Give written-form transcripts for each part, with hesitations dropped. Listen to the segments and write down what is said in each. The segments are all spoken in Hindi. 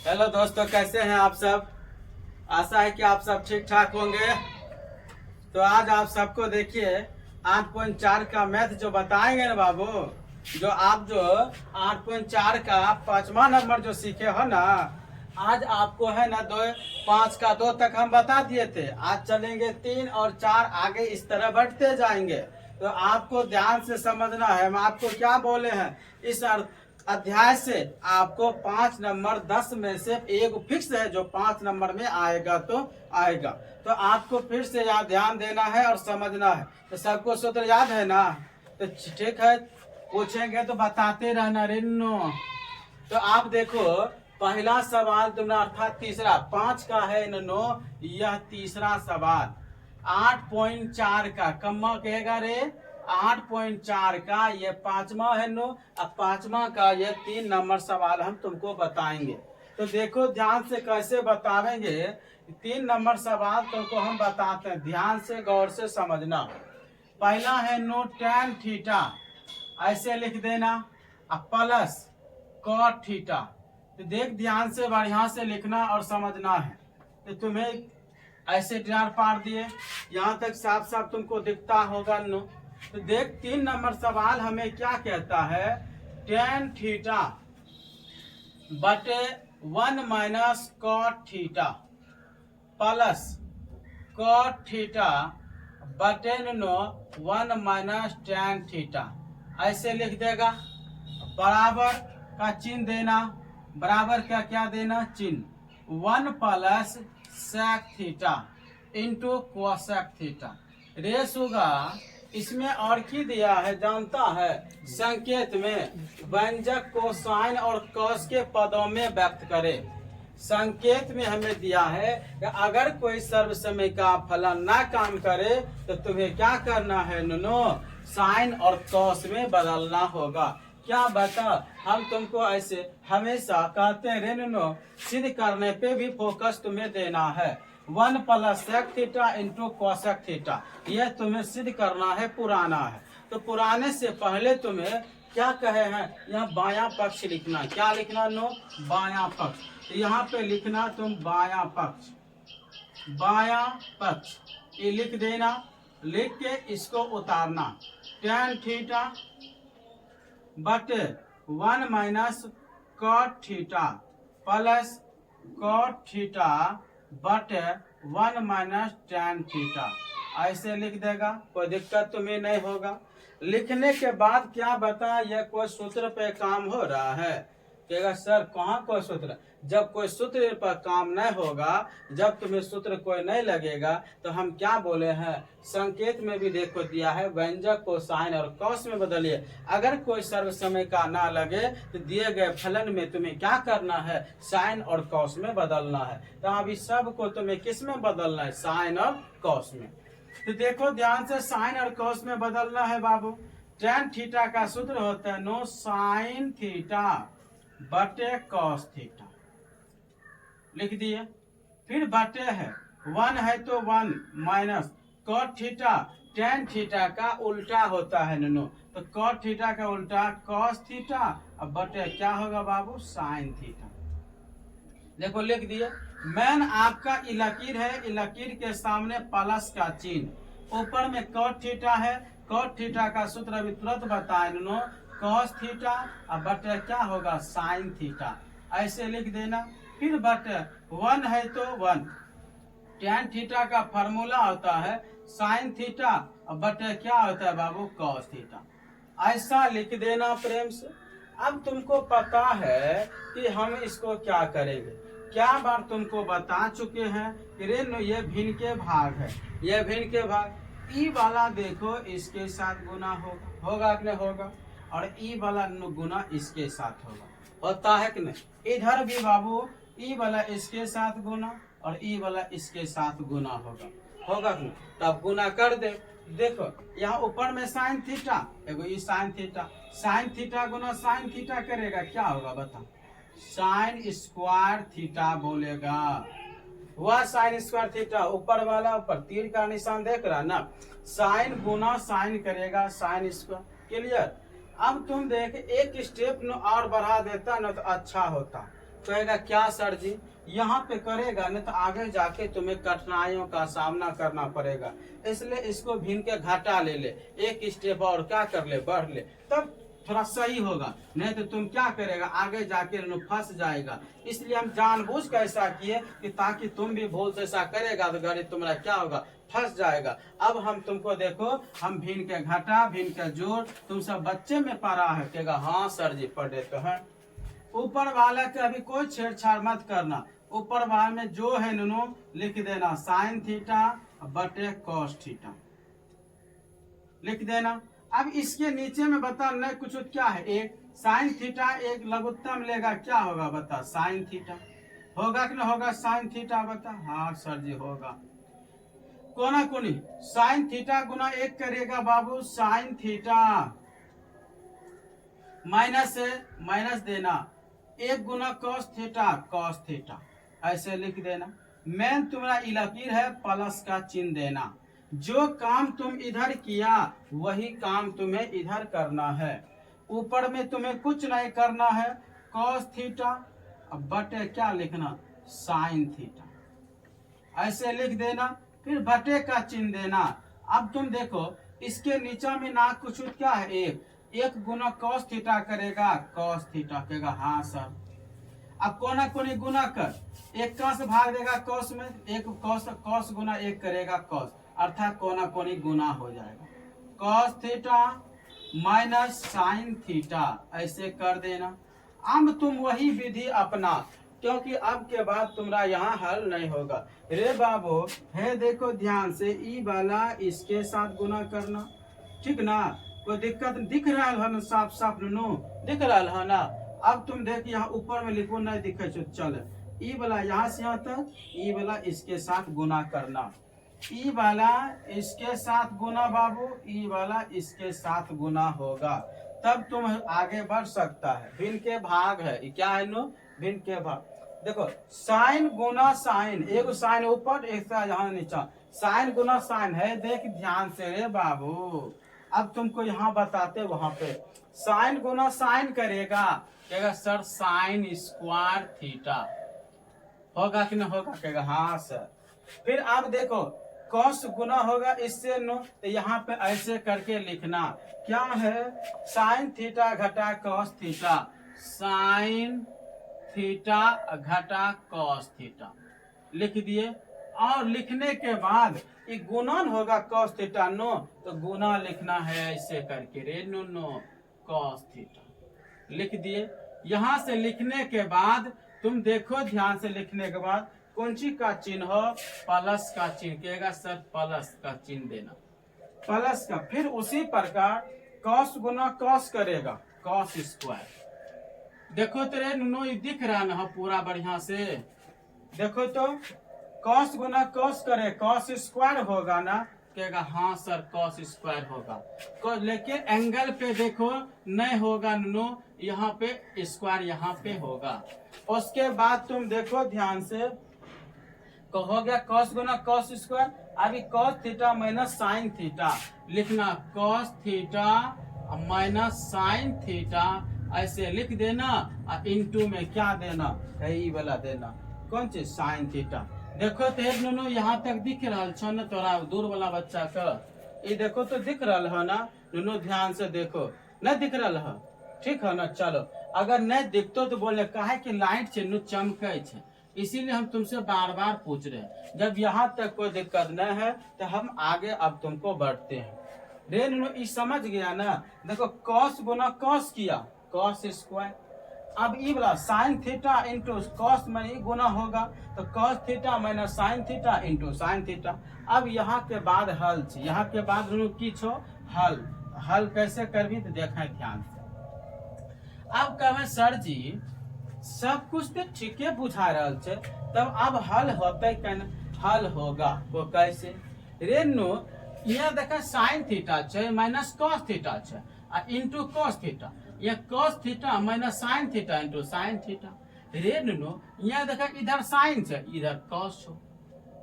हेलो दोस्तों, कैसे हैं आप सब। आशा है कि आप सब ठीक ठाक होंगे। तो आज आप सबको देखिए 8.4 का मैथ जो बताएंगे ना बाबू, जो 8.4 का 5वां नंबर जो सीखे हो ना, आज आपको है ना 5 का 2 तक हम बता दिए थे। आज चलेंगे 3 और 4 आगे इस तरह बढ़ते जाएंगे। तो आपको ध्यान से समझना है। हम आपको क्या बोले हैं, इस अध्याय से आपको 5 नंबर 10 में से एक फिक्स है जो 5 नंबर में आएगा तो आएगा। तो आपको फिर से याद ध्यान देना है और समझना है। तो सबको सूत्र याद है ना? तो ठीक है, पूछेंगे तो बताते रहना रिन्नो। तो आप देखो, पहला सवाल तुमने अर्थात तीसरा 5 का है नो, यह तीसरा सवाल 8.4 का कम्मा कहेगा रे। 8.4 का ये 5वां है नो। अब 5वां का ये 3 नंबर सवाल हम तुमको बताएंगे। तो देखो ध्यान से कैसे बतावेंगे। 3 नंबर सवाल तुमको हम बताते हैं, ध्यान से गौर से समझना। पहला है नो tan थीटा, ऐसे लिख देना, अब प्लस cot थीटा। तो देख ध्यान से बढ़िया से लिखना और समझना है। तो तुम्हें ऐसे ड्रार पार दिए, यहाँ तक साफ साफ तुमको दिखता होगा नो। तो देख 3 नंबर सवाल हमें क्या कहता है, tan थीटा बटे 1 minus cot theta plus cot theta बटे नो 1 माइनस tan थीटा, ऐसे लिख देगा। बराबर का चिन्ह देना, बराबर का क्या देना चिन्ह, 1 plus sec theta into cosec theta. रेस होगा इसमें और की दिया है जानता है, संकेत में व्यंजक को साइन और कॉस के पदों में व्यक्त करे। संकेत में हमें दिया है कि अगर कोई सर्वसमय का फलन ना काम करे तो तुम्हें क्या करना है नो, साइन और कॉस में बदलना होगा। क्या बता, हम तुमको ऐसे हमेशा कहते हैं नो, सिद्ध करने पे भी फोकस तुम्हें देना है। 1 plus sec theta into cosec theta, यह तुम्हें सिद्ध करना है, पुराना है। तो पुराने से पहले तुम्हें क्या कहे हैं, यहाँ बायां पक्ष लिखना। क्या लिखना नो, बायां पक्ष। तो यहाँ पे लिखना तुम बायां पक्ष, बायां पक्ष ये लिख देना। लिख के इसको उतारना, tan थीटा बटे 1 minus cot theta plus cot theta बटे 1 माइनस tan थीटा, ऐसे लिख देगा। कोई दिक्कत तुम्हें नहीं होगा। लिखने के बाद क्या बता, यह कोई सूत्र पे काम हो रहा है? कहेगा सर कहाँ कोई सूत्र। जब कोई सूत्र पर काम नहीं होगा, जब तुम्हें सूत्र कोई नहीं लगेगा, तो हम क्या बोले हैं, संकेत में भी देखो दिया है व्यंजक को साइन और कॉस में बदलिए। अगर कोई सर्व समय का ना लगे तो दिए गए फलन में तुम्हें क्या करना है, साइन और कॉस में बदलना है। तो अभी सबको तुम्हें किस में बदलना है, साइन और कॉस में। तो देखो ध्यान से, साइन और कॉस में बदलना है बाबू। tan थीटा का सूत्र होता है नो साइन थीटा बटे कॉस थीटा, लिख दिए। फिर बटे है 1 है तो 1 minus cot theta, tan theta का उल्टा होता है नो, तो cot थीटा का उल्टा cos थीटा, अब बटे क्या होगा बाबू, साइन थीटा। देखो लिख दिए। मैन आपका लकीर है, लकीर के सामने प्लस का चिन्ह, ऊपर में cot थीटा है। cot थीटा का सूत्र अभी तुरंत बताए नो, cos थीटा अब बटे क्या होगा, साइन थीटा, ऐसे लिख देना। फिर बटे 1 है तो 1, tan थीटा का फार्मूला होता है साइन थीटा, अब बटे क्या होता है बाबू, cos थीटा, ऐसा लिख देना प्रेम से। अब तुमको पता है कि हम इसको क्या करेंगे। क्या बार तुमको बता चुके हैं कि रे ये भिन्न के भाग है, ये भिन्न के भाग। ई वाला देखो इसके साथ गुना होगा, होगा कि नहीं होगा, और ई वाला गुना इसके साथ होगा, होता है कि नहीं। इधर भी बाबू ई वाला इसके साथ गुना और ई वाला इसके साथ गुना होगा, होगा कि नहीं। तब गुना कर दे। देखो यहाँ ऊपर में साइन थीटा, एगो ई साइन थीटा, साइन थीटा गुना साइन थीटा करेगा, क्या होगा बता, साइन स्क्वायर थीटा बोलेगा। वह साइन स्क्वायर थीटा, ऊपर वाला ऊपर तीर का निशान देख रहा ना, साइन गुना साइन करेगा साइन स्क्वायर, क्लियर। अब तुम देख एक स्टेप और बढ़ा देता ना तो अच्छा होता। कहेगा क्या सर जी, यहाँ पे करेगा नहीं तो आगे जाके तुम्हें कठिनाइयों का सामना करना पड़ेगा, इसलिए इसको भिन्न के घाटा ले ले, एक स्टेप और क्या कर ले, बढ़ ले, तब थोड़ा सही होगा। नहीं तो तुम क्या करेगा, आगे जाके फंस जाएगा। इसलिए हम जानबूझ कर ऐसा किए कि ताकि तुम भी भूल से ऐसा करेगा तो गाड़ी तुम्हारा क्या होगा, फंस जाएगा। अब हम तुमको देखो, हम भिन्न के घाटा भिन्न के जोड़ तुम सब बच्चे में पढ़ा है, कहेगा हाँ सर जी पढ़े तो है। ऊपर वाला के अभी कोई छेड़छाड़ मत करना, ऊपर वाले में जो है नुनू लिख देना साइन थीटा बटे कॉस थीटा लिख देना। अब इसके नीचे में बता नहीं कुछ क्या है, एक साइन थीटा एक लघुत्तम लेगा, क्या होगा बता, साइन थीटा होगा कि नहीं होगा, साइन थीटा बता, हाँ सर जी होगा। कोना कोनी साइन थीटा गुना एक करेगा बाबू, साइन थीटा माइनस है माइनस देना, एक गुना कॉस थीटा कॉस थीटा, ऐसे लिख देना। मेन तुम्हारा इलाकीर है, प्लस का चिन्ह देना। जो काम तुम इधर किया वही काम तुम्हें इधर करना है, ऊपर में तुम्हें कुछ नहीं करना है, कॉस थीटा अब बटे क्या लिखना, साइन थीटा, ऐसे लिख देना। फिर बटे का चिन्ह देना। अब तुम देखो इसके नीचे में ना कुछ क्या है, एक गुना कॉस थीटा करेगा, कॉस थीटा कहेगा हाँ सर। अब कोना कोनी गुना कर, एक का से भाग देगा कॉस में, एक कॉस गुना एक करेगा कॉस, अर्थात कोना कोनी गुना हो जाएगा, cos theta minus sine theta, ऐसे कर देना। अब तुम वही विधि अपना, क्योंकि अब के बाद तुम्हारा यहाँ हल नहीं होगा। रे बाबू है देखो ध्यान से, ई वाला इसके साथ गुना करना, ठीक ना, कोई दिक्कत दिख रहा है ना, साफ साफ नो दिख रहा है ना। अब तुम देख यहाँ ऊपर में लिखो नहीं दिखे, चल ई वाला यहाँ से यहाँ तक, ई वाला इसके साथ गुना करना, ई वाला इसके साथ गुना बाबू, ई वाला इसके साथ गुना होगा, तब तुम आगे बढ़ सकता है। भिन्न के भाग है, क्या है नो, भिन्न के भाग। देखो साइन गुना साइन, एक साइन ऊपर एक यहाँ नीचा, साइन गुना साइन है, देख ध्यान से रे बाबू। अब तुमको यहाँ बताते वहां पे साइन गुना साइन करेगा, कहेगा सर साइन स्क्वायर थीटा होगा कि नहीं होगा, कहेगा हाँ सर। फिर आप देखो कॉस गुना होगा इससे नो, तो यहाँ पे ऐसे करके लिखना, क्या है साइन थीटा घटा कॉस थीटा, साइन थीटा घटा कॉस थीटा लिख दिए। और लिखने के बाद ये गुणन होगा कॉस थीटा नो, तो गुना लिखना है ऐसे करके रे नो नो कॉस थीटा लिख दिए। यहाँ से लिखने के बाद तुम देखो ध्यान से, लिखने के बाद कौन सी का चिन्ह हो, प्लस का चिन्ह, कहेगा सर प्लस का चिन्ह देना, प्लस का। फिर उसी प्रकार कॉस गुना कॉस करेगा, कॉस स्क्वायर। देखो तेरे नो दिख रहा ना पूरा बढ़िया से, देखो तो कॉस गुना कॉस करे, कॉस स्क्वायर होगा ना, कहेगा हाँ सर कॉस स्क्वायर होगा। लेकिन एंगल पे देखो नहीं होगा नो, यहाँ पे स्क्वायर यहाँ पे होगा। उसके बाद तुम देखो ध्यान से, हो गया कॉस गुना कॉस स्क्वायर। अभी cos theta minus sine theta लिखना, cos theta minus sine theta ऐसे लिख देना, और इनटू में क्या देना, यही वाला देना, कौन चीज साइन थीटा। देखो तो नो यहाँ तक दिख रहा छो न, तोरा दूर वाला बच्चा का ये देखो तो दिख रहा है ना नो, ध्यान से देखो नहीं दिख रहा है, ठीक है ना। चलो अगर नहीं दिखतो तो बोले काहे कि लाइट से नु चमके छे, इसीलिए हम तुमसे बार बार पूछ रहे हैं। जब यहाँ तक कोई दिक्कत न है तो हम आगे अब तुमको बढ़ते हैं। रे नो ये समझ गया ना, देखो कॉस गुना कॉस किया, कॉस स्क्वायर। अब ये वाला साइन थीटा इंटू कॉस में गुना होगा, तो cos theta minus sine theta into sine theta. अब यहाँ के बाद हल, यहाँ के बाद की छो हल, हल कैसे करबी तो देखें ध्यान से। अब कहे सर जी सब कुछ तो ठीक है बुझा रहा है, तब अब हल होते केना, हल होगा वो कैसे रे नो, यहाँ देखा साइन थीटा है माइनस कॉस थीटा है, इंटू कॉस थीटा, ये cos theta minus sine theta into sine theta. रे नो यहाँ देखा इधर साइन है इधर कॉस हो,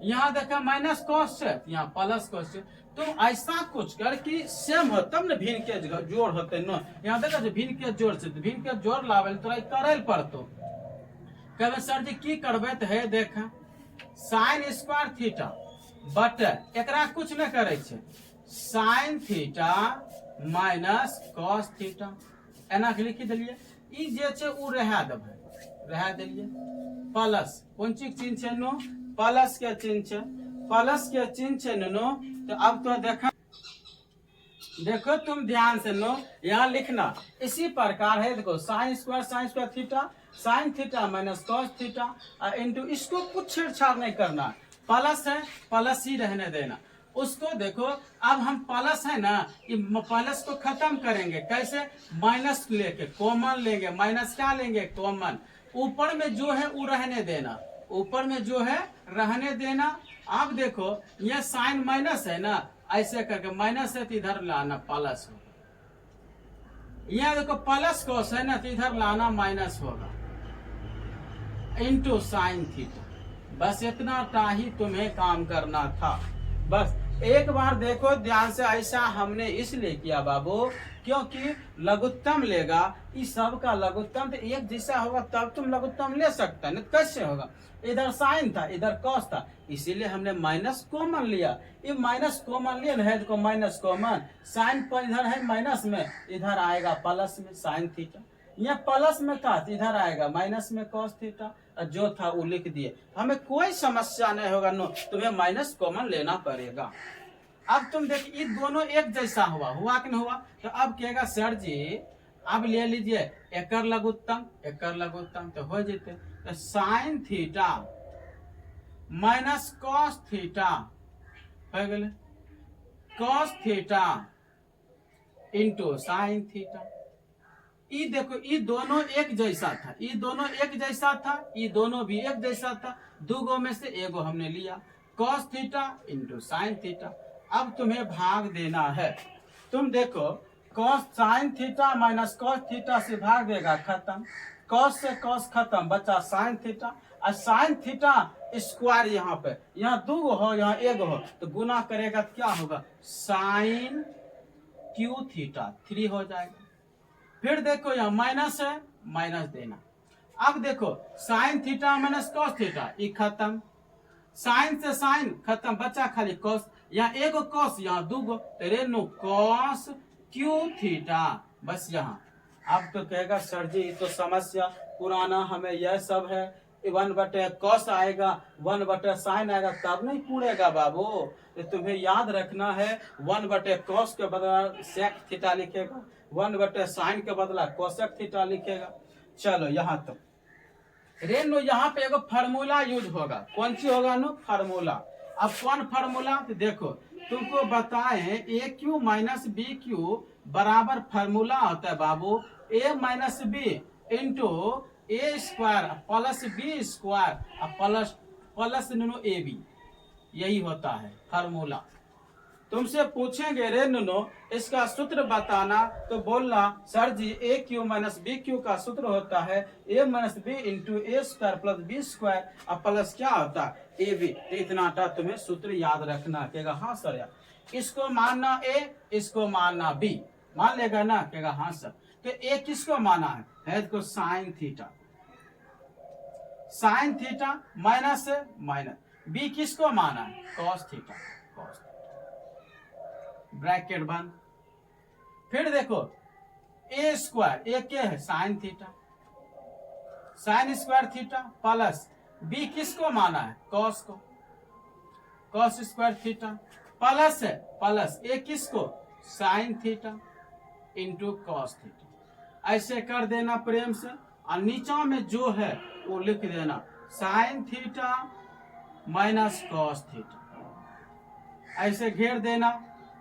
यहाँ देखा माइनस कॉस है यहाँ प्लस कॉस है। तुम ऐसा कुछ कर कि सेम हो तब न भिन्न के जोड़ होते न। यहाँ देखा भिन्न के जोड़ से भिन्न के जोड़ लावे तोरा करे पड़तो, कहबे सर जी की करबे तो है देख साइन स्क्वायर थीटा बट एकरा कुछ नहीं करे छे sine theta minus cos theta एना के लिखी दिलिए ई जे छे उ रहा देबे रहा दिलिए प्लस कौन चीज चिन्ह छे नो प्लस के चिन्ह छे प्लस के चिन्ह छे नो तो अब तो देखो तुम ध्यान से लो यहाँ लिखना इसी प्रकार है देखो sign square theta sine theta minus cos theta into इसको कुछ छेड़छाड़ नहीं करना प्लस है प्लस ही रहने देना उसको देखो अब हम प्लस है ना ये प्लस को खत्म करेंगे कैसे माइनस लेके कॉमन लेंगे माइनस क्या लेंगे कॉमन ऊपर में जो है वो रहने देना ऊपर में जो है रहने देना अब देखो ये साइन माइनस है ना ऐसे करके माइनस है तो इधर लाना प्लस होगा यह देखो प्लस कॉस है ना तो इधर लाना माइनस होगा इनटू साइन थीटा बस इतना टा ही तुम्हें काम करना था बस एक बार देखो ध्यान से ऐसा हमने इसलिए किया बाबू क्योंकि लघुत्तम लेगा इस सब का लघुत्तम तो एक जैसा होगा तब तुम लघुत्तम ले सकता है नहीं कैसे होगा इधर साइन था इधर कॉस था इसीलिए हमने माइनस कॉमन लिया ये माइनस कॉमन लिया है देखो माइनस कॉमन साइन पर इधर है माइनस में इधर आएगा प्लस में साइन थीटा यह प्लस में था इधर आएगा माइनस में कॉस थीटा जो था वो लिख दिए हमें कोई समस्या नहीं होगा नो तुम्हें माइनस कॉमन लेना पड़ेगा अब तुम देखिए ये दोनों एक जैसा हुआ कि नहीं हुआ तो अब कहेगा सर जी अब ले लीजिए एकर लघुत्तम तो हो जेते तो sign theta minus cos theta हो गए cos theta into sine theta ये देखो ये दोनों एक जैसा था ये दोनों एक जैसा था ये दोनों भी एक जैसा था दो गो में से एगो हमने लिया cos theta into sine theta अब तुम्हें भाग देना है तुम देखो cos sine theta minus cos theta से भाग देगा खत्म कॉस से कॉस खत्म बचा साइन थीटा और साइन थीटा स्क्वायर यहाँ पे यहाँ दो गो हो यहाँ एक हो तो गुना करेगा तो क्या होगा साइन क्यू थीटा 3 हो जाएगा फिर देखो यहाँ माइनस है माइनस देना अब देखो sign theta minus cos theta ये खत्म साइन से साइन खत्म बचा खाली कॉस यहाँ एक कॉस यहाँ दो गो तो रेनो कॉस क्यू थीटा बस यहाँ अब तो कहेगा सर जी तो समस्या पुराना हमें यह सब है 1/cos कॉस आएगा 1/sin साइन आएगा तब नहीं पूरेगा बाबू तो तुम्हें याद रखना है 1/cos कॉस के बदला सेक थीटा लिखेगा 1/sin साइन के बदला कोसेक थीटा लिखेगा चलो यहाँ तो रेनो यहाँ पे एगो फार्मूला यूज होगा कौन सी होगा नो फार्मूला अब कौन फार्मूला तो देखो तुमको बताएं a cube minus b cube बराबर फार्मूला होता है बाबू a minus b into a square plus b square plus नो ए बी यही होता है फार्मूला तुमसे पूछेंगे रे नुनो इसका सूत्र बताना तो बोलना सर जी ए क्यू माइनस बी क्यू का सूत्र होता है ए minus b into a square plus b square और प्लस क्या होता है ए बी तो इतना तुम्हें सूत्र याद रखना कहेगा हाँ सर यार इसको मानना ए इसको मानना बी मान लेगा ना कहेगा हाँ सर तो ए किसको माना है तो साइन थीटा माइनस है माइनस बी किसको माना है कॉस थीटा ब्रैकेट बंद फिर देखो ए स्क्वायर ए क्या है sine theta sine square theta plus B किसको माना है कॉस को कॉस स्क्वायर थीटा प्लस है प्लस ए किसको sine theta into cos theta ऐसे कर देना प्रेम से और नीचा में जो है वो लिख देना sign theta minus cos theta ऐसे घेर देना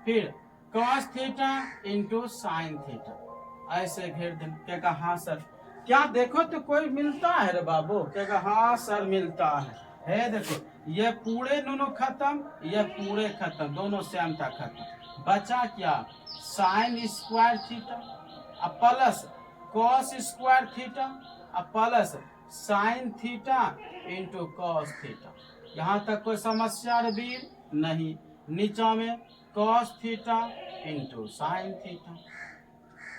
फिर cos theta into sine theta ऐसे घेर देना कहेगा हाँ सर क्या देखो तो कोई मिलता है रे बाबू कहेगा हाँ सर मिलता है देखो ये पूरे दोनों खत्म ये पूरे खत्म दोनों सेम था खत्म बचा क्या साइन स्क्वायर थीटा अब प्लस कॉस स्क्वायर थीटा अब plus sign theta into cos theta यहाँ तक कोई समस्या रे नहीं नीचा में cos theta into sine theta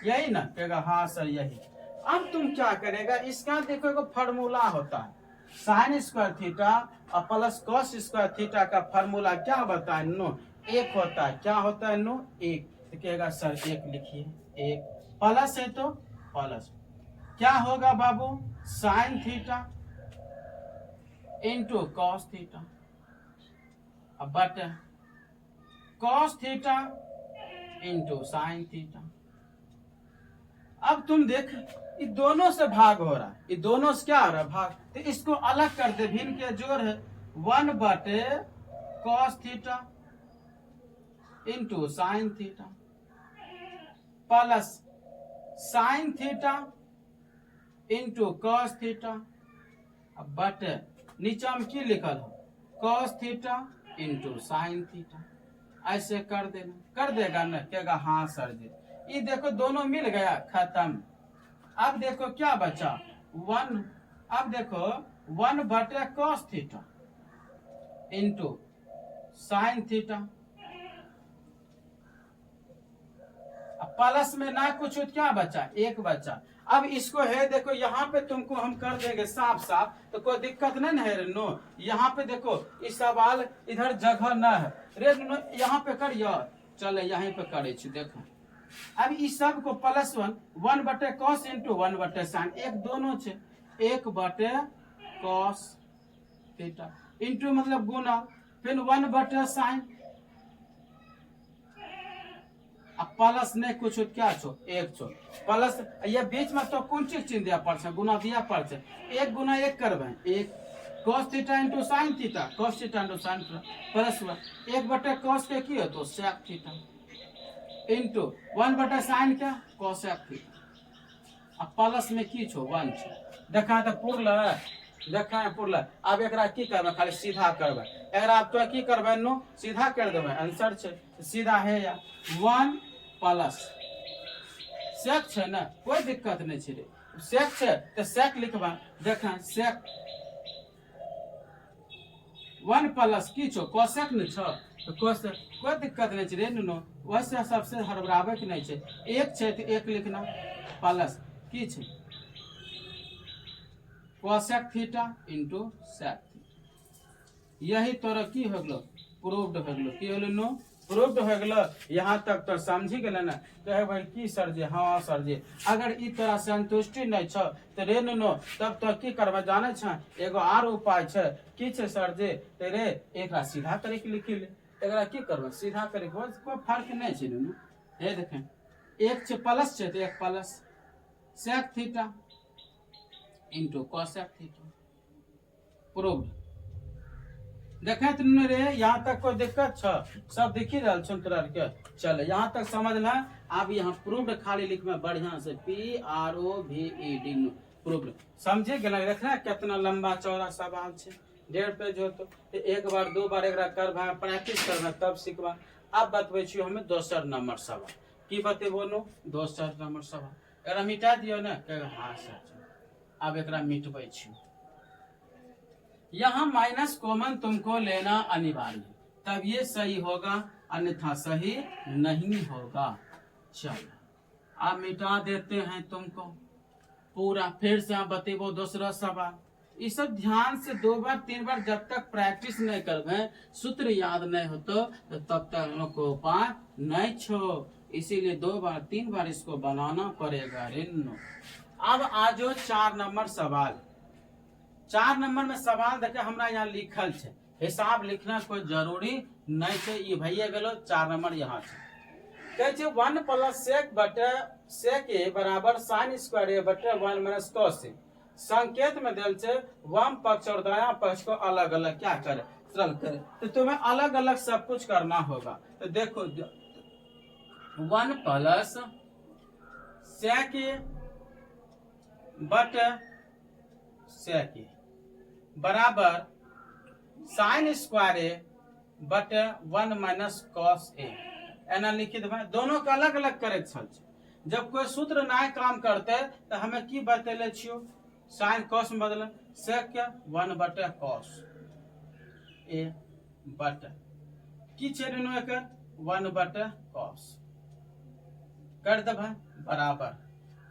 यही ना कहेगा हाँ सर यही अब तुम क्या करेगा, इसका देखो एक फॉर्मूला होता है, साइन स्क्वायर थीटा और प्लस कॉस स्क्वायर थीटा का फॉर्मूला क्या होता है नो, एक होता है। क्या होता है नो, एक। तो कहेगा सर एक लिखिए, एक प्लस है तो प्लस क्या होगा बाबू, sine theta into cos theta, अब बटे cos theta into sine theta. अब तुम देख ये दोनों से भाग हो रहा है, ये दोनों से क्या हो रहा है भाग, तो इसको अलग कर दे, भिन्न के जोड़ है 1 बटे cos theta into sine theta plus sign theta into cos theta, अब बटे नीचे में की लिखल हो, cos theta into sine theta. ऐसे कर देना, कर देगा ना, कहेगा हाँ सर जी। ये देखो दोनों मिल गया, खत्म। अब देखो क्या बचा, 1, अब देखो 1 बटे cos theta into sine theta, plus में ना कुछ क्या बचा, एक बचा। अब इसको है देखो यहाँ पे तुमको हम कर देंगे साफ साफ, तो कोई दिक्कत नहीं है रे नो। यहाँ पे देखो इस सवाल इधर जगह न है रे नो, यहाँ पे करियो, चले यहीं पे करे देखो। अब इस सब को प्लस 1 बटे कॉस इंटू 1 बटे साइन, एक दोनों छे, 1 बटे कॉस थीटा इंटू मतलब गुना, फिर 1 बटे साइन, अब प्लस नहीं कुछ क्या छो, एक छो प्लस, ये बीच में तो कौन चीज चिन्ह दिया पड़, गुना दिया पड़, एक गुना एक करबे, एक cos theta into sine theta, cos theta into sine theta plus 1 बटे cos के की हो तो sec थीटा इंटू 1 बटे साइन क्या cosec थीटा, अब प्लस में की छो 1 छो, देखा तो पुरल, देखा है पुरल। अब एकरा की करबे, खाली सीधा करबे, एकरा अब तो की करबे नो, सीधा कर देबे, आंसर छे सीधा है या 1 प्लस सेक छे ना, कोई दिक्कत नहीं छे रे, सेक छे तो सेक लिखबा, देखा सेक 1 प्लस की छो कोसेक न छो, तो कोसेक कोई दिक्कत नहीं छे रे नो, वैसे सबसे हड़बड़ावे के नहीं छे, एक छे तो एक लिखना प्लस की छे cosec theta into sec theta. यही तोरा की हो गलो, प्रूव्ड हो गलो, की होलो नो, प्रूव्ड हो गलो। यहाँ तक तो समझी गेल ना, कहे भाई की सर जी, हाँ सर जी। अगर ई तरह संतुष्टि नहीं छ तो रे नो, तब तो की करबे जाने छ, एगो आर उपाय छ, की छे सर जी, ते रे एकरा सीधा करे के लिखी ले, एकरा की करबे सीधा करे के, कोई फर्क नहीं छे नो। हे देखें एक छे प्लस छे तो एक plus sec theta into cosec theta, proved. देखे तुमने रे, यहाँ तक कोई दिक्कत छ, सब दिखी रहा छ तोरा के, चल यहाँ तक समझ ला। अब यहाँ प्रूव्ड खाली लिखबे बढ़िया से, PROVED प्रूव्ड, समझे गेल। देखना कितना लंबा चौड़ा सवाल छे, 1.5 पेज हो तो एक बार 2 बार एकरा करबा, प्रैक्टिस करबा तब सीखबा। अब बतबै छी हमें दोसर नंबर सवाल, की बतेबो नो, दोसर नंबर सवाल एकरा मिटा दियो ना, हाँ सर। अब एकरा मिटबै छी, यहाँ माइनस कॉमन तुमको लेना अनिवार्य, तब ये सही होगा, अन्यथा सही नहीं होगा। चलो अब मिटा देते हैं तुमको पूरा, फिर से आप बतेबो दूसरा सवाल। ये सब ध्यान से 2 बार 3 बार जब तक प्रैक्टिस नहीं करबे, सूत्र याद नहीं हो तो तब तक हम लोग को उपाय नहीं छो, इसीलिए 2 बार 3 बार इसको बनाना पड़ेगा रेनो। अब आजो 4 नंबर सवाल, 4 नंबर में सवाल देखे हमरा यहाँ लिखल छे, हिसाब लिखना कोई जरूरी नहीं छे, ये भैया गेलो 4 नंबर यहाँ छे। कहे छे 1 प्लस सेक बटे सेक ए बराबर साइन स्क्वायर ए बटे 1 माइनस कॉस ए। संकेत में दिल छे वाम पक्ष और दायां पक्ष को अलग अलग क्या करे, सरल करे, तो तुम्हें अलग अलग सब कुछ करना होगा। तो देखो 1 प्लस सेक ए बटे सेक ए बराबर साइन स्क्वायर ए बटे 1 माइनस कॉस ए, एना लिखी देबे। दोनों के अलग अलग करे छल, जब कोई सूत्र नहीं काम करते तो हमें की बतेले छियो, साइन कॉस में बदले सेक क्या 1 बटे कॉस ए बटे की छे नो एकर 1 बटे कॉस कर देबे बराबर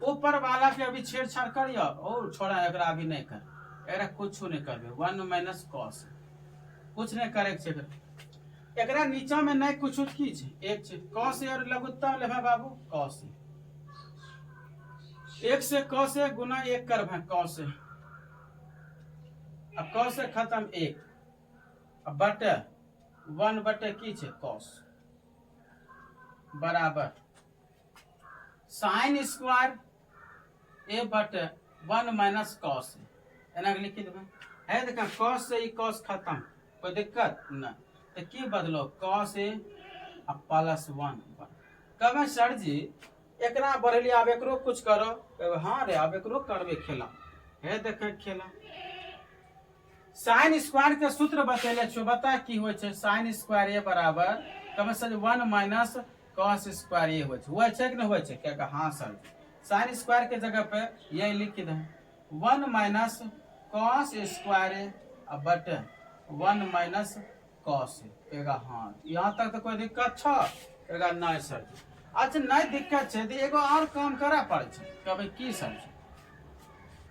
ऊपर वाला के अभी छेड़छाड़ करियो और छोड़ा एकरा अभी नहीं कर, एकरा कुछ नहीं करबे। 1 माइनस कॉस कुछ नहीं करे छे, एकरा नीचा में नहीं कुछ की छे, एक छे कॉस और लघुत्तम लेबे बाबू कॉस, एक से कॉस गुना एक करबे कॉस, अब कॉस खत्म एक, अब बटे 1 बटे की छे कॉस बराबर साइन स्क्वायर ए बटे 1 माइनस कॉस, एना लिख देबे है। देखा कॉस से ही कॉस खत्म, कोई दिक्कत ना, तो की बदलो कॉस ए प्लस 1। कहे सर जी एकरा बढ़ली, अब एकरो कुछ करो, हाँ रे अब एकरो करबे खेला है। देखे खेला साइन स्क्वायर के सूत्र बतेले छो, बता की होय छे, साइन स्क्वायर ए बराबर कमे सर 1 माइनस कॉस स्क्वायर ए होय छे कि नहीं होय छे, क्या हाँ सर साइन स्क्वायर के जगह पे ये लिख दे 1 माइनस कॉस स्क्वायर ए बटे 1 माइनस कॉस ए, हाँ यहाँ तक तो कोई दिक्कत छो, नहीं सर। अच्छा नहीं दिक्कत छे तो एगो और काम करे पड़े छे, कहबे की सर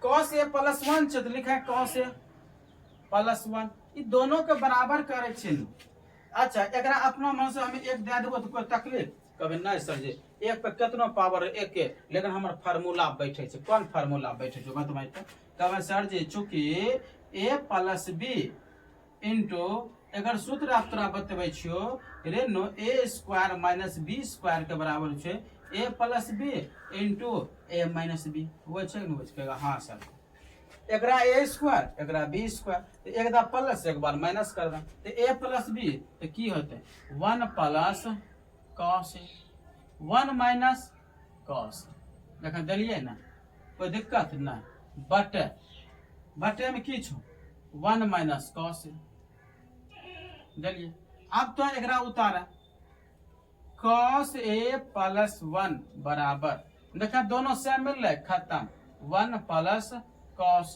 कॉस ए प्लस 1 छे तो लिखा है कॉस ए प्लस 1, ये दोनों के बराबर करे छे। अच्छा एकरा अपना मन से हम एक दे देबो तो कोई तकलीफ, कभी नहीं सर जी एक पे कितना पावर एक के, लेकिन हमार फार्मूला बैठे छे, कौन फार्मूला बैठे छे बतबाई तो, कहे सर जी चूंकि ए प्लस बी इंटू एकर सूत्र आप तोरा बतबै छियो रे नो ए स्क्वायर माइनस बी स्क्वायर के बराबर छे ए प्लस बी इंटू ए माइनस बी, वो छे न हो, हाँ सर एकरा ए स्क्वायर एकरा बी स्क्वायर, तो एक बार प्लस एक बार माइनस कर दें, तो ए प्लस बी तो की होते 1 प्लस कॉस 1 माइनस कॉस, देख दिलिए ना कोई दिक्कत ना, बटे बटे में की छो 1 माइनस कॉस दिलिए। अब तो एकरा उतारा कॉस ए प्लस 1 बराबर, देखा दोनों सेम मिल रहे खत्म 1 प्लस कॉस,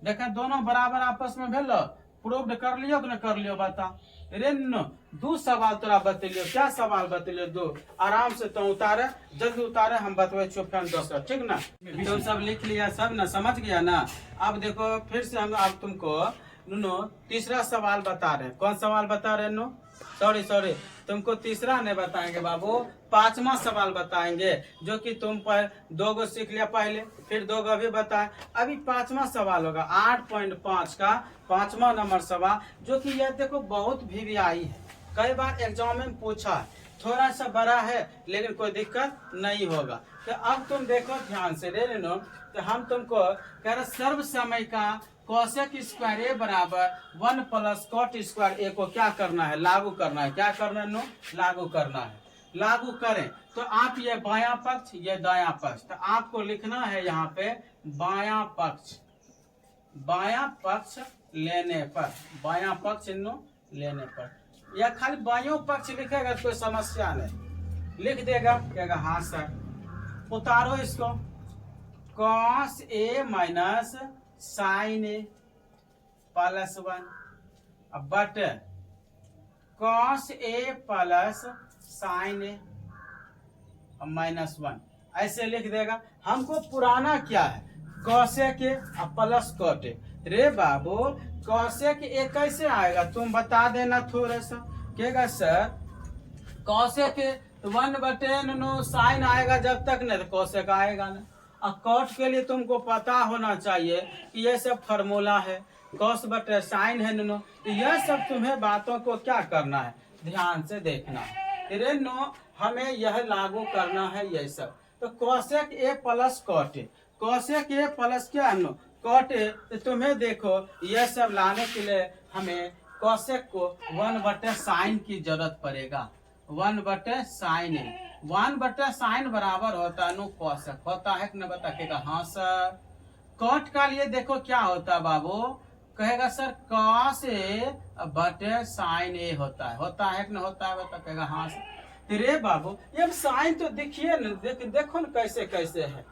देखा दोनों बराबर आपस में भेलो, प्रूव्ड कर लियो कि न कर लियो बता रे नो। दो सवाल तोरा बतेलियो, क्या सवाल बतेलियो दो, आराम से तो उतारे जल्दी उतारे, हम बतवे छो फ्रेंड दोस्तों ठीक ना, तुम सब लिख लिया सब ना, समझ गया ना। अब देखो फिर से हम अब तुमको नो तीसरा सवाल बता रहे, कौन सवाल बता रहे नो, सॉरी तुमको तीसरा नहीं बताएंगे बाबू, 5वां सवाल बताएंगे, जो कि तुम पर 2 गो सीख लिया पहले, फिर 2 गो अभी बताए, अभी 5वां सवाल होगा 8.5 का 5वां नंबर सवाल, जो कि यह देखो बहुत VVI है, कई बार एग्जाम में पूछा है, थोड़ा सा बड़ा है लेकिन कोई दिक्कत नहीं होगा। तो अब तुम देखो ध्यान से ले लेना, तो हम तुमको कह रहे सर्व समय का कोसेक स्क्वायर ए बराबर 1 प्लस कॉट स्क्वायर ए को क्या करना है, लागू करना है, क्या करना है नो, लागू करना है। लागू करें तो आप ये बायां पक्ष ये दायां पक्ष, तो आपको लिखना है यहाँ पे बायां पक्ष लेने पर, बायां पक्ष नो लेने पर, या खाली बायों पक्ष लिखेगा तो कोई समस्या नहीं, लिख देगा कहेगा हाँ सर। उतारो इसको cos A minus sine A plus 1 बटे cos A plus sine A minus 1, ऐसे लिख देगा। हमको पुराना क्या है cosec A plus cot A, रे बाबू कॉसेक ए कैसे आएगा तुम बता देना थोड़ा सा, कहेगा सर कॉसेक 1 बटे नो साइन आएगा जब तक नहीं तो कॉसेक आएगा ना, और कॉट के लिए तुमको पता होना चाहिए कि ये सब फार्मूला है, कॉस बटे साइन है नो, तो यह सब तुम्हें बातों को क्या करना है ध्यान से देखना है रे नो, हमें यह लागू करना है ये सब। तो cosec A plus cot A, cosec A plus क्या नो कॉट ए, तो तुम्हें देखो यह सब लाने के लिए हमें कॉसेक को 1 बटे साइन की जरूरत पड़ेगा, 1 बटे साइन ए, 1 बटे साइन बराबर होता है नो कॉसेक, होता है कि न बता केगा हाँ सर। कॉट का लिए देखो क्या होता है बाबू, कहेगा सर कॉस ए बटे साइन ए होता है कि न होता है बता, कहेगा हाँ सर। रे बाबू ये साइन तो देखिए न, देखो न कैसे कैसे है,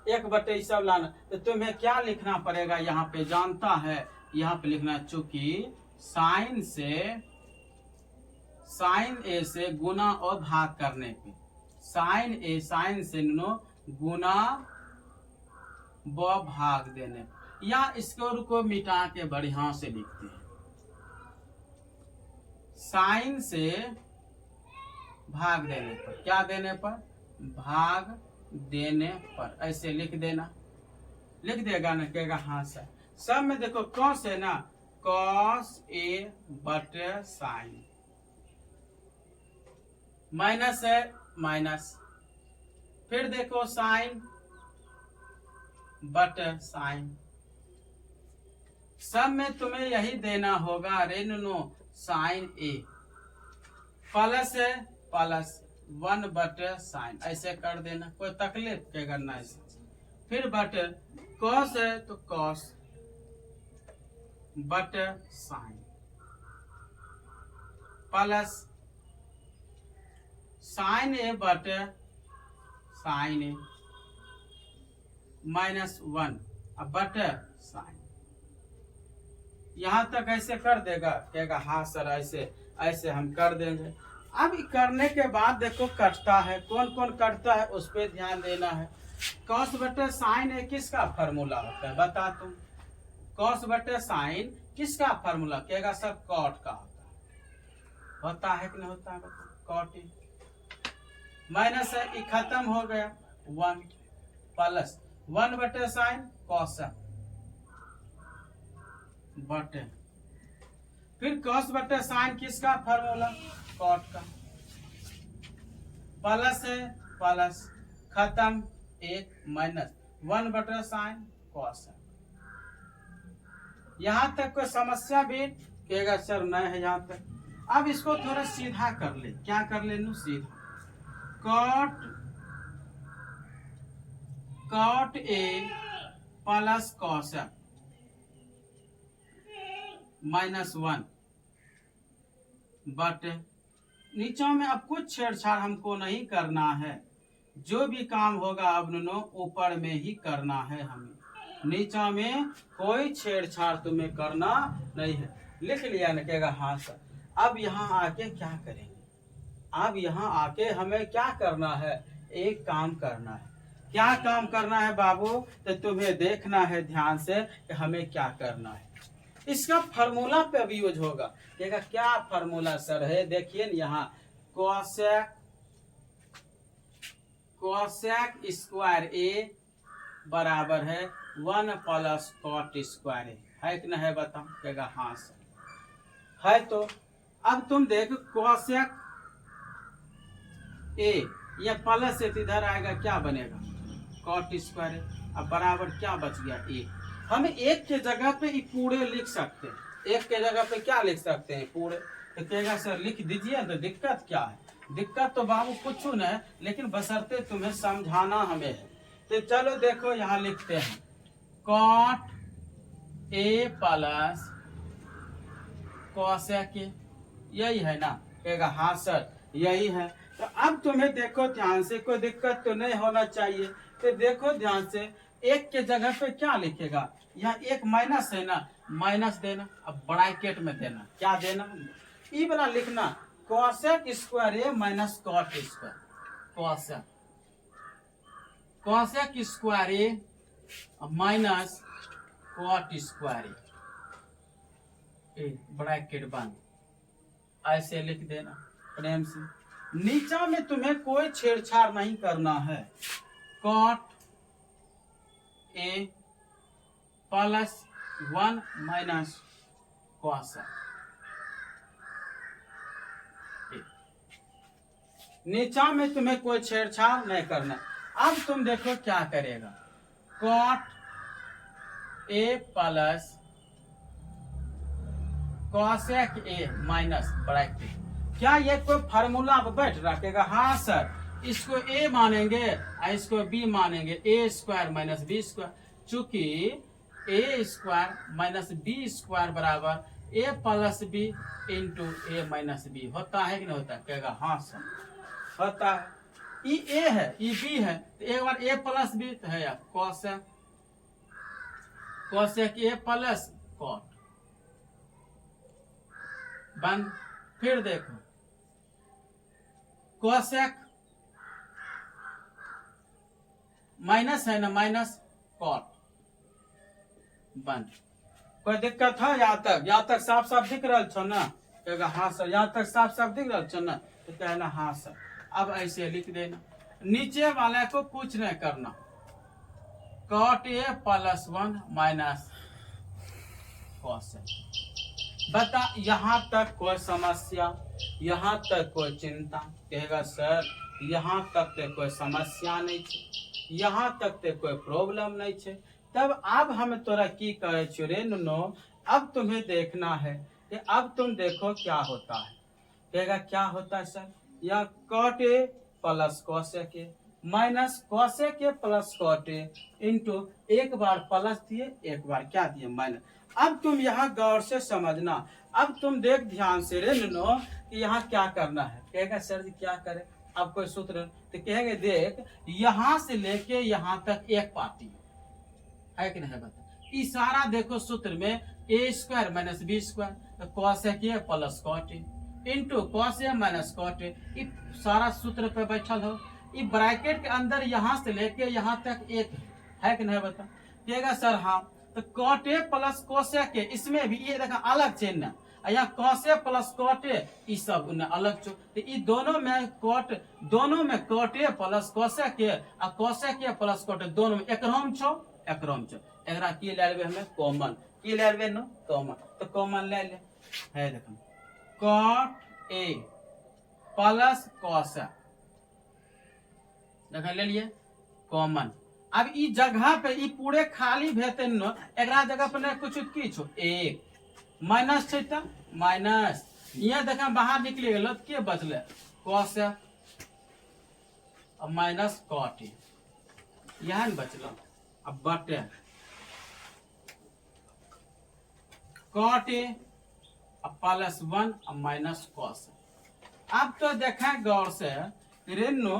1 बटे सब लाना, तो तुम्हें क्या लिखना पड़ेगा यहाँ पे जानता है, यहाँ पे लिखना चूंकि साइन ए से गुना और भाग करने पे, साइन से नो गुना व भाग देने, या स्क्वायर को मिटा के बढ़िया से लिखते हैं, साइन से भाग देने पर, क्या देने पर, भाग देने पर, ऐसे लिख देना, लिख देगा ना, कहेगा हाँ सर। सब में देखो कॉस है ना, कॉस ए बटे साइन, माइनस है माइनस, फिर देखो साइन बटे साइन, सब में तुम्हें यही देना होगा ऋण साइन ए, प्लस है प्लस 1 बटे साइन, ऐसे कर देना, कोई तकलीफ के करना ऐसे। फिर बटे कॉस है तो कॉस बटे साइन, प्लस साइन ए बटे साइन ए, -1 अब बटे साइन, यहां तक ऐसे कर देगा, कहेगा हाँ सर ऐसे ऐसे हम कर देंगे। अब करने के बाद देखो कटता है, कौन कौन कटता है उस पर ध्यान देना है। कॉस बटे साइन ए किसका फॉर्मूला होता है, बता तुम, कॉस बटे साइन किसका फॉर्मूला, कहेगा सर कॉट का होता है कि नहीं होता है, कॉट ए, माइनस है ये खत्म हो गया 1, प्लस 1 बटे साइन कॉस बटे, फिर कॉस बटे साइन किसका फॉर्मूला, कॉट का, प्लस है प्लस खत्म 1 माइनस 1 बटे साइन कॉस है। यहां तक कोई समस्या भी, कहेगा सर नहीं है यहाँ तक। अब इसको थोड़ा सीधा कर ले, क्या कर ले सीधा, cot A plus cos -1 but नीचे में अब कुछ छेड़छाड़ हमको नहीं करना है, जो भी काम होगा अब ऊपर में ही करना है हमें, नीचे में कोई छेड़छाड़ तुम्हें करना नहीं है। लिख लिया ना, कहेगा हाँ सर। अब यहाँ आके क्या करेंगे, अब यहाँ आके हमें क्या करना है, एक काम करना है। क्या काम करना है बाबू, तो तुम्हें देखना है ध्यान से कि हमें क्या करना है। इसका फार्मूला पे अभी यूज होगा, कहेगा क्या फार्मूला सर है, देखिए यहाँ कोसेक स्क्वायर ए बराबर है 1 प्लस कॉट स्क्वायर ए, है कि नहीं है बताओ, कहेगा हाँ सर है। तो अब तुम देख कोसेक ए, ये प्लस से इधर आएगा, क्या बनेगा कॉट स्क्वायर ए, अब बराबर क्या बच गया ए। हम एक के जगह पे ये पूरे लिख सकते हैं, एक के जगह पे क्या लिख सकते हैं पूरे, तो कहेगा सर लिख दीजिए, तो दिक्कत क्या है, दिक्कत तो बाबू कुछ नहीं, लेकिन बशर्ते तुम्हें समझाना हमें है। तो चलो देखो यहाँ लिखते हैं cot A plus cosec A, यही है ना, कहेगा हाँ सर यही है। तो अब तुम्हें देखो ध्यान से, कोई दिक्कत तो नहीं होना चाहिए। तो देखो ध्यान से, एक के जगह पे क्या लिखेगा, यहाँ एक माइनस है ना, माइनस देना, अब ब्रैकेट में देना, क्या देना, ई वाला लिखना, cosec square a minus cot square, cosec square a minus cot square a, bracket बंद, ऐसे लिख देना प्रेम से। नीचा में तुम्हें कोई छेड़छाड़ नहीं करना है, कॉट ए प्लस 1 माइनस कोसेक, नीचा में तुम्हें कोई छेड़छाड़ नहीं करना। अब तुम देखो क्या करेगा, cot A plus cosec A minus bracket, क्या ये कोई फार्मूला बैठ रखेगा, हाँ सर इसको ए मानेंगे इसको बी मानेंगे, ए स्क्वायर माइनस बी स्क्वायर, चूंकि ए स्क्वायर माइनस बी स्क्वायर बराबर ए प्लस बी इंटू ए माइनस बी होता है कि नहीं होता है, कहेगा हाँ सर होता है। ई ए है ई बी है, तो एक बार ए प्लस बी तो है यार कोसेक ए प्लस कॉट बंद। फिर देखो कोसेक माइनस है ना, माइनस कॉट, बंद। कोई दिक्कत है यहाँ तक साफ साफ दिख रहा छो ना? कहेगा हाँ सर। यहाँ तक साफ साफ दिख रहा छो ना? तो कहना हाँ सर। अब ऐसे लिख देना, नीचे वाले को कुछ नहीं करना, cot A + 1 minus cos A। बता यहाँ तक कोई समस्या, यहाँ तक कोई चिंता? कहेगा सर यहाँ तक तो कोई समस्या नहीं है, यहाँ तक तो कोई प्रॉब्लम नहीं है। तब अब हम तोरा की करे छो रे नुनो, अब तुम्हें देखना है कि अब तुम देखो क्या होता है। कहेगा क्या होता है सर? यह cot A + cos A minus cos A + cot A into एक बार प्लस दिए एक बार क्या दिए माइनस। अब तुम यहाँ गौर से समझना, अब तुम देख ध्यान से रे नुनो कि यहाँ क्या करना है। कहेगा सर जी क्या करे? अब कोई सूत्र तो कहेंगे देख यहाँ से लेके यहाँ तक एक पार्टी है कि नहीं? बता इशारा देखो सूत्र में A² - B² cos A + cot A into cos A - cot A। ये सारा सूत्र पे बैठल हो, ये ब्रैकेट के अंदर यहाँ से लेके यहाँ तक एक है कि नहीं? बता कहेगा सर हाँ। तो cot A + cos A के इसमें भी ये देखा अलग चिन्ह, यहाँ cos A + cot A ये सब अलग छो। तो ये दोनों में cot A + cos A के और cos A + cot A दोनों में एकरम छो। एकरा की ले लेबे हमें कॉमन, की ले लेबे नो कॉमन। तो कॉमन ले ले है देखो cot A + cos A देखा ले लिए कॉमन। अब ई जगह पे ई पूरे खाली भेते न, एकरा जगह पे न कुछ की छो एक माइनस छै त माइनस, ये देखा बाहर निकल गेलो के बचले cos A और माइनस cot A, यह बचलो। अब बटे cot A + 1 और माइनस cos A। अब तो देखा गौर से रेनो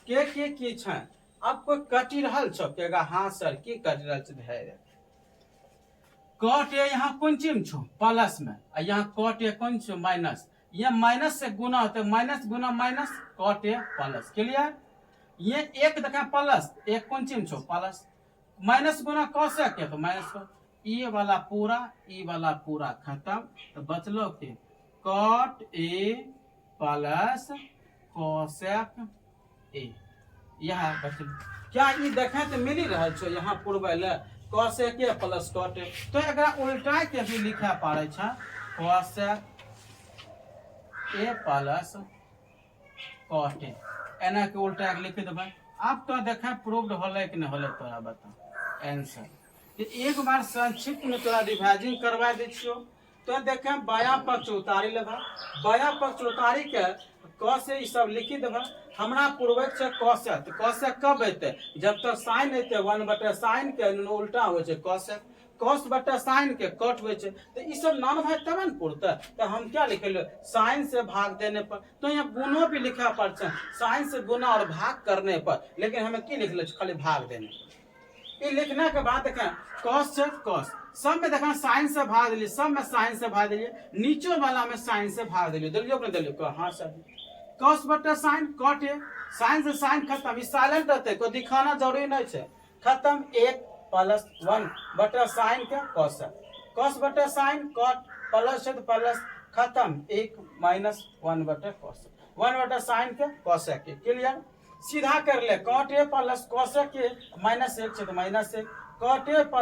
के की छै। अब कोई कटि रहल छो? कहेगा हाँ सर की कटि रहल छै? है cot A यहाँ कौन चीज छो? प्लस में, और यहाँ cot A कौन छो? माइनस। ये माइनस से गुना होते, minus Guna minus cot A plus. Clear? ये एक देखा प्लस, एक कौन चीज छो? Plus. Minus Guna cos A के तो माइनस को, ये वाला पूरा खत्म। तो बचलो के cot A + cos A यहाँ बचल। क्या ये देखे तो मिली रहा छो? यहाँ पूर्व ले cos A + cot A। तो एकरा उल्टा के भी लिखा पारे छ cos A + cot A, एना के उल्टा के लिख देबे। अब तो देखे प्रूव्ड होले कि नहीं होले तोरा बता आंसर। तो एक बार संक्षिप्त में तोरा रिवाइजिंग करवा दै छियो। तो देखे बायां पक्ष उतारी लेबा, बायां पक्ष उतारी के cos A सब लिखी देबा। हमरा पूर्वज से cos A, तो cos A कब अते? जब तक sin अते 1/sin के उल्टा हो छै cos A, cos बटा sin के कट हो छै। तो ई सब नाम है तब न पुरता। तो हम क्या लिखले sin से भाग देने पर, तो यहाँ गुणों भी लिखा पर sin से गुना और भाग करने पर, लेकिन हमें की लिखले खाली भाग देने पर। ये लिखने के बाद देखें cos से cos, सब में देखें sin से भाग दिलिए, सब में sin से भाग दिलिए, नीचे वाला में sin से भाग दिलिए। दिलियो अपने दिलियो हाँ सर। cos बटा sin cot A, sin से sin खत्म, ये साइलेंट रहते कोई दिखाना जरूरी नहीं है। खत्म 1 + 1 बटा sin के cos A, cos बटा sin cot प्लस है तो प्लस खत्म 1 - 1 बटा cos 1 बटा sin के cos A के। क्लियर? सीधा कर ले cot A + cos A के -1 है तो -1, cot A +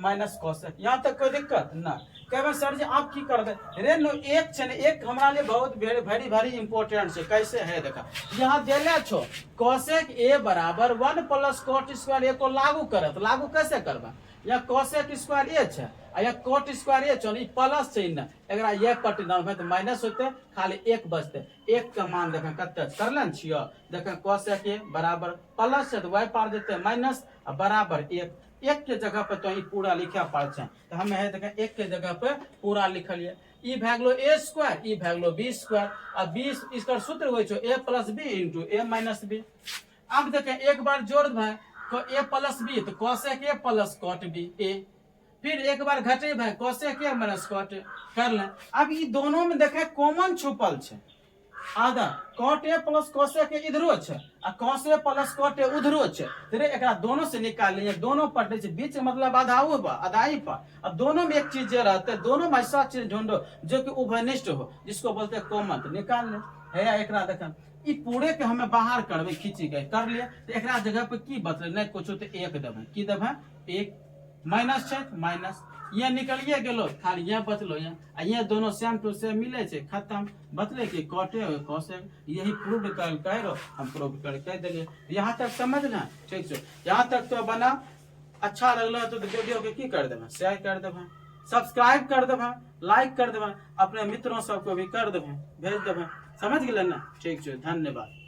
1 - cos A। यहाँ तक कोई दिक्कत ना? कहबे सर जी आप की कर दे रे नो एक छे ने, एक हमरा लिए बहुत वेरी इंपोर्टेंट है। कैसे है देखा यहाँ देले छो cos A 1 + cot² A को लागू करत, लागू कैसे करबा? यहाँ cos A² A छे आ यहाँ cot² A छो, ई प्लस छै न, एकरा ये पट्टी दाम है तो माइनस होते, खाली 1 बचते। 1 का मान देखें कते करलन छियो, देखें cos A के बराबर प्लस है तो y पार देते माइनस और बराबर 1। 1 के जगह पे तो ई पूरा लिखा पड़ छै, तो हमें है देखें 1 के जगह पे पूरा लिखलिए। ई भए गेलो A², ई भए गेलो B² और 20 इसका सूत्र होय छै A + B * A - B। अब देखें एक बार जोड़ भाई A + B तो cos A + cot B A, फिर एक बार घटे भाई cos A - cot A कर ले। अब ई दोनों में देखे कॉमन छुपल छै, आधा cot A plus cos a के इधरो छे आ cos A plus cot a उधरो छे, तेरे एकरा दोनों से निकाल लिए, दोनों पढ़ने से बीच में मतलब आधाऊ बा आधाई पा। अब दोनों में एक चीज जो रहते, दोनों में ऐसा चीज ढूंढो जो कि उभयनिष्ठ हो, जिसको बोलते हैं कॉमन, तो निकाल ले। है एकरा देखा ई पूरे के हमें बाहर करबे, खींची के कर लिए, तो एकरा जगह पे की बतले नहीं कुछ तो एक देबे, की देबे एक, माइनस छे माइनस, ये निकलिए गेलो, खाली ये बचलो ये, आ ये दोनों सेम टू सेम मिले छे, खत्म। बतले कि कॉटे और कॉसेक, यही प्रूव कर करो, हम प्रूव कर कह दिलिए। यहाँ तक समझना ठीक है, यहाँ तक तो बना। अच्छा लगलो तो वीडियो के की कर देबे, शेयर कर देबे, सब्सक्राइब कर देबे, लाइक कर देबे, अपने मित्रों सबको भी कर देबे, भेज देबे। समझ गेल ना? ठीक है, धन्यवाद।